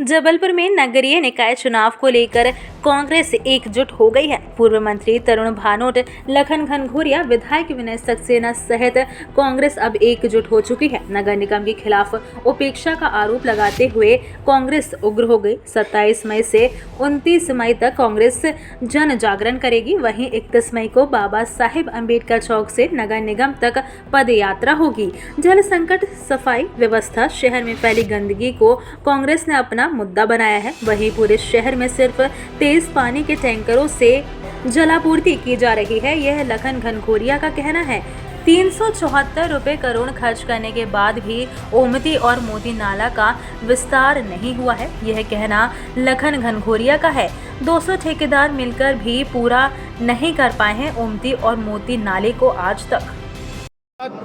जबलपुर में नगरीय निकाय चुनाव को लेकर कांग्रेस एकजुट हो गई है। पूर्व मंत्री तरुण भानोट, लखन घनघोरिया, विधायक विनय सक्सेना सहित कांग्रेस अब एकजुट हो चुकी है। नगर निगम के खिलाफ उपेक्षा का आरोप लगाते हुए कांग्रेस उग्र हो गई। 27 मई से 29 मई तक कांग्रेस जन जागरण करेगी। वहीं 31 मई को बाबा साहेब अम्बेडकर चौक से नगर निगम तक पद यात्रा होगी। जल संकट, सफाई व्यवस्था, शहर में फैली गंदगी को कांग्रेस ने अपना मुद्दा बनाया है। वहीं पूरे शहर में सिर्फ तेज पानी के टैंकरों से जलापूर्ति की जा रही है। यह लखन घनघोरिया का कहना है। 374 रुपए करोड़ खर्च करने के बाद भी ओमती और मोती नाला का विस्तार नहीं हुआ है। यह कहना लखन घनघोरिया का है। 200 ठेकेदार मिलकर भी पूरा नहीं कर पाए हैं ओमती और मोती नाले को आज तक।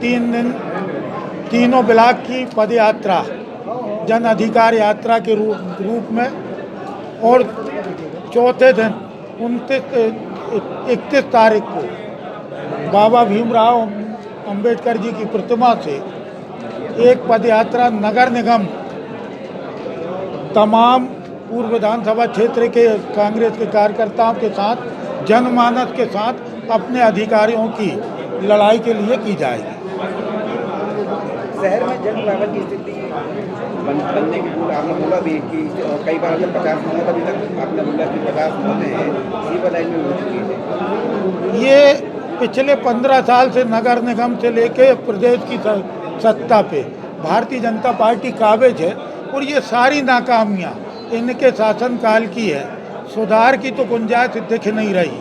3 दिन तीनों ब्लॉक की पद यात्रा जन अधिकार यात्रा के रूप में और चौथे दिन 31 तारीख को बाबा भीमराव अंबेडकर जी की प्रतिमा से एक पद यात्रा नगर निगम तमाम पूर्व विधानसभा क्षेत्र के कांग्रेस के कार्यकर्ताओं के साथ, जनमानस के साथ अपने अधिकारियों की लड़ाई के लिए की जाएगी। शहर में जल प्रावल की स्थिति बनने की आपने बोला भी कि कई बार 50 मौत अभी तक आपने बोला कि 50 मौतें हैं सीवर लाइन में हो चुकी है। ये पिछले 15 साल से नगर निगम से लेके प्रदेश की सत्ता पे भारतीय जनता पार्टी काबिज है और ये सारी नाकामियाँ इनके शासनकाल की है। सुधार की तो गुंजाइश दिख नहीं रही,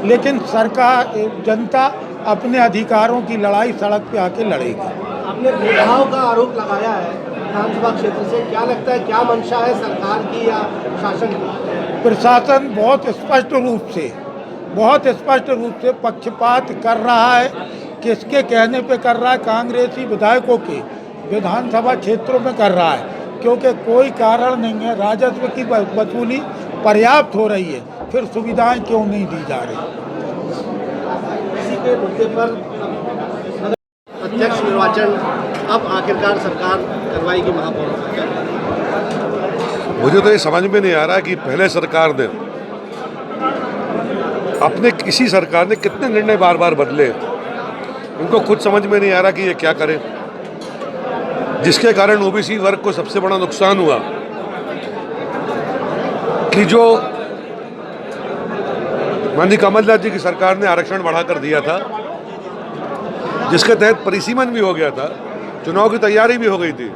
लेकिन सरकार जनता अपने अधिकारों की लड़ाई सड़क पे आके लड़ेगी। आपने भेदभाव का आरोप लगाया है विधानसभा क्षेत्र से, क्या लगता है क्या मंशा है सरकार की या शासन की? प्रशासन बहुत स्पष्ट रूप से पक्षपात कर रहा है। किसके कहने पे कर रहा है? कांग्रेसी विधायकों के विधानसभा क्षेत्रों में कर रहा है, क्योंकि कोई कारण नहीं है। राजस्व की वसूली पर्याप्त हो रही है, फिर सुविधाएं क्यों नहीं दी जा रही? इसी के मुद्दे पर प्रत्यक्ष निर्वाचन अब आखिरकार सरकार करवाएगी महापौर। मुझे तो ये समझ में नहीं आ रहा कि पहले सरकार ने किसी सरकार ने कितने निर्णय बार बार बदले। इनको खुद समझ में नहीं आ रहा कि ये क्या करें, जिसके कारण ओबीसी वर्ग को सबसे बड़ा नुकसान हुआ कि जो माननीय कमलनाथ जी की सरकार ने आरक्षण बढ़ाकर दिया था, जिसके तहत परिसीमन भी हो गया था, चुनाव की तैयारी भी हो गई थी।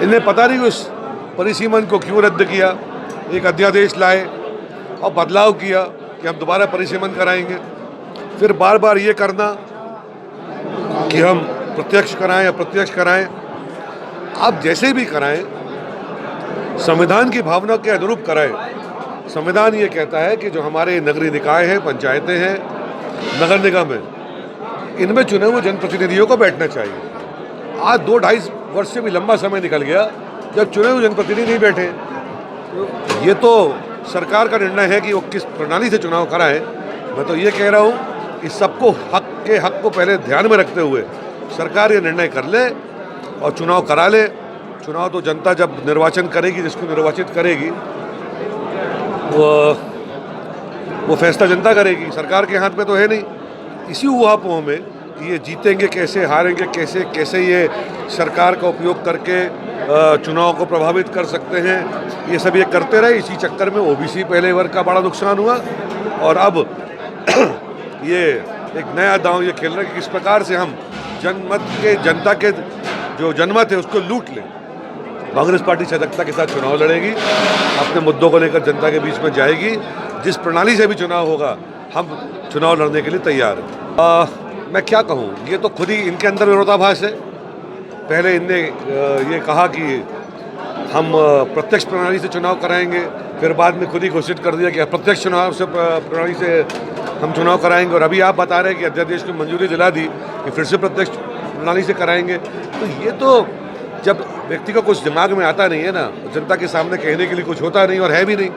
इन्हें पता नहीं उस परिसीमन को क्यों रद्द किया, एक अध्यादेश लाए और बदलाव किया कि हम दोबारा परिसीमन कराएंगे। फिर बार बार ये करना कि हम प्रत्यक्ष कराएं अप्रत्यक्ष कराएं। आप जैसे भी कराएं, संविधान की भावना के अनुरूप कराएं। संविधान ये कहता है कि जो हमारे नगरीय निकाय हैं, पंचायतें हैं, नगर निगम है, इनमें चुने हुए जनप्रतिनिधियों को बैठना चाहिए। आज 2-2.5 वर्ष से भी लंबा समय निकल गया जब चुने हुए जनप्रतिनिधि नहीं बैठे। ये तो सरकार का निर्णय है कि वो किस प्रणाली से चुनाव कराएं। मैं तो ये कह रहा हूँ कि सबको हक को पहले ध्यान में रखते हुए सरकार ये निर्णय कर ले और चुनाव करा ले। चुनाव तो जनता जब निर्वाचन करेगी, जिसको निर्वाचित करेगी, वो फैसला जनता करेगी, सरकार के हाथ में तो है नहीं। इसी ऊहापोह में कि ये जीतेंगे कैसे, हारेंगे कैसे, कैसे ये सरकार का उपयोग करके चुनाव को प्रभावित कर सकते हैं, ये सब ये करते रहे। इसी चक्कर में ओबीसी पहले वर्ग का बड़ा नुकसान हुआ और अब ये एक नया दांव ये खेल रहे हैं कि किस प्रकार से हम जनता के जो जनमत है उसको लूट लें। कांग्रेस पार्टी सजगता के साथ चुनाव लड़ेगी, अपने मुद्दों को लेकर जनता के बीच में जाएगी। जिस प्रणाली से भी चुनाव होगा, हम चुनाव लड़ने के लिए तैयार हैं। मैं क्या कहूँ, ये तो खुद ही इनके अंदर विरोधाभास है। पहले इनने ये कहा कि हम प्रत्यक्ष प्रणाली से चुनाव कराएंगे, फिर बाद में खुद ही घोषित कर दिया कि अप्रत्यक्ष चुनाव से प्रणाली से हम चुनाव कराएंगे, और अभी आप बता रहे हैं कि अध्यादेश को मंजूरी दिला दी कि फिर से प्रत्यक्ष प्रणाली से कराएंगे। तो ये तो जब व्यक्ति को कुछ दिमाग में आता नहीं है ना, जनता के सामने कहने के लिए कुछ होता नहीं और है भी नहीं,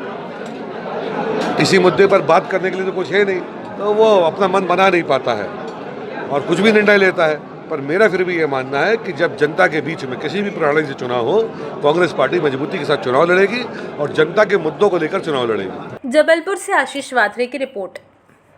किसी मुद्दे पर बात करने के लिए तो कुछ है नहीं, तो वो अपना मन बना नहीं पाता है और कुछ भी निर्णय लेता है। पर मेरा फिर भी ये मानना है कि जब जनता के बीच में किसी भी प्रणाली से चुनाव हो, कांग्रेस पार्टी मजबूती के साथ चुनाव लड़ेगी और जनता के मुद्दों को लेकर चुनाव लड़ेगी। जबलपुर से आशीष वात्रे की रिपोर्ट।